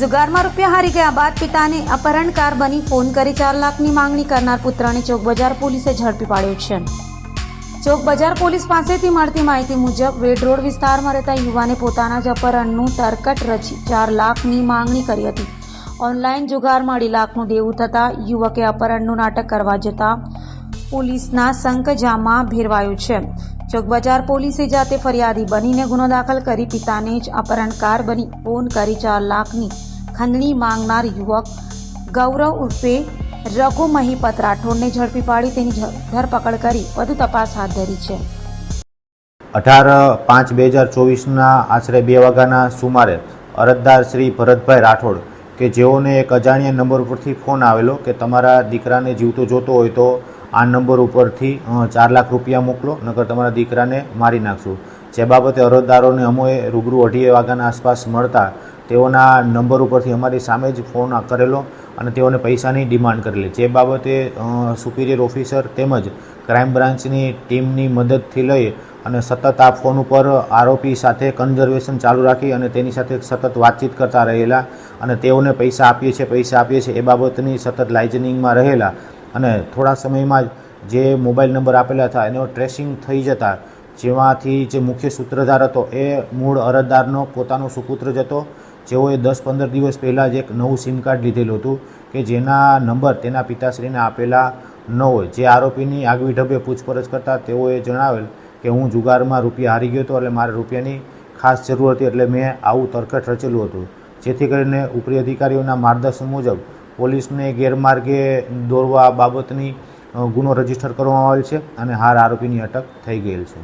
जुगाરમાં રૂપિયા હારી ગયા બાદ પિતાને અપહરણકાર બની ફોન કરી 4 લાખની માંગણી કરનાર પુત્રને ચોક બજાર પોલીસે ઝડપી પાડ્યો છે। ચોક બજાર પોલીસ પાસેથી મળતી માહિતી મુજબ વેડ રોડ વિસ્તારમાં રહેતા યુવાને પોતાના જ અપહરણનું તરકટ રચી 4 લાખની માંગણી કરી હતી। ઓનલાઈન જુગારમાં 2.5 લાખનું દેવું થતાં યુવકે અપહરણનું નાટક કરવા જતાં પોલીસના સંકજામાં ભેરવાયો છે। ચોક બજાર પોલીસે જાતે ફરિયાદી બનીને ગુનો દાખલ કરી પિતાને જ અપહરણકાર બની ફોન કરી 4 લાખની ખંડણી માંગનાર યુવક ગૌરવ ઉર્ફે રઘુ મહીપત રાઠોડને ઝડપી પાડી તેની ધરપકડ કરી વધુ તપાસ હાથ ધરી છે। 18/5/2024ના આશરે 2 વાગ્યાના સુમારે અરજદાર શ્રી ભરતભાઈ રાઠોડ કે જેઓને એક અજાણ્યા નંબર ઉપરથી ફોન આવેલો કે તમારા દીકરાને જીવતો જોતો હોય તો આ નંબર ઉપરથી 4 લાખ રૂપિયા મોકલો, નકર તમારા દીકરાને મારી નાખશું। જે બાબતે અરજદારોને અમોએ રૂબરૂ 2:30 વાગ્યાના આસપાસ મળતા તેઓના નંબર ઉપરથી અમારી સામે જ ફોન કરેલો અને તેઓને પૈસાની ડિમાન્ડ કરેલી। જે બાબતે સુપિરિયર ઓફિસર તેમજ ક્રાઇમ બ્રાન્ચની ટીમની મદદથી લઈ અને સતત આ ફોન ઉપર આરોપી સાથે કન્ઝર્વેશન ચાલુ રાખી અને તેની સાથે સતત વાતચીત કરતા રહેલા અને તેઓને પૈસા આપીએ છીએ એ બાબતની સતત લાઇઝનિંગમાં રહેલા અને થોડા સમયમાં જે મોબાઈલ નંબર આપેલા હતા એનો ટ્રેસિંગ થઈ જતા જેમાંથી જે મુખ્ય સૂત્રધાર હતો એ મૂળ અરજદારનો પોતાનો સુપુત્ર જ હતો, જેઓએ 10-15 દિવસ પહેલાં જ એક નવું સિમ કાર્ડ લીધેલું હતું કે જેના નંબર તેના પિતાશ્રીને આપેલા ન હોય। જે આરોપીની આગવી ઢબે પૂછપરછ કરતાં તેઓએ જણાવેલ કે હું જુગારમાં રૂપિયા હારી ગયો હતો એટલે મારે રૂપિયાની ખાસ જરૂર હતી એટલે મેં આવું તરકટ રચેલું હતું। જેથી કરીને ઉપરી અધિકારીઓના માર્ગદર્શન મુજબ પોલીસને ગેરમાર્ગે દોરવા બાબતની ગુનો રજીસ્ટર કરવામાં આવેલ છે અને હાલ આરોપીની અટક થઈ ગયેલ છે।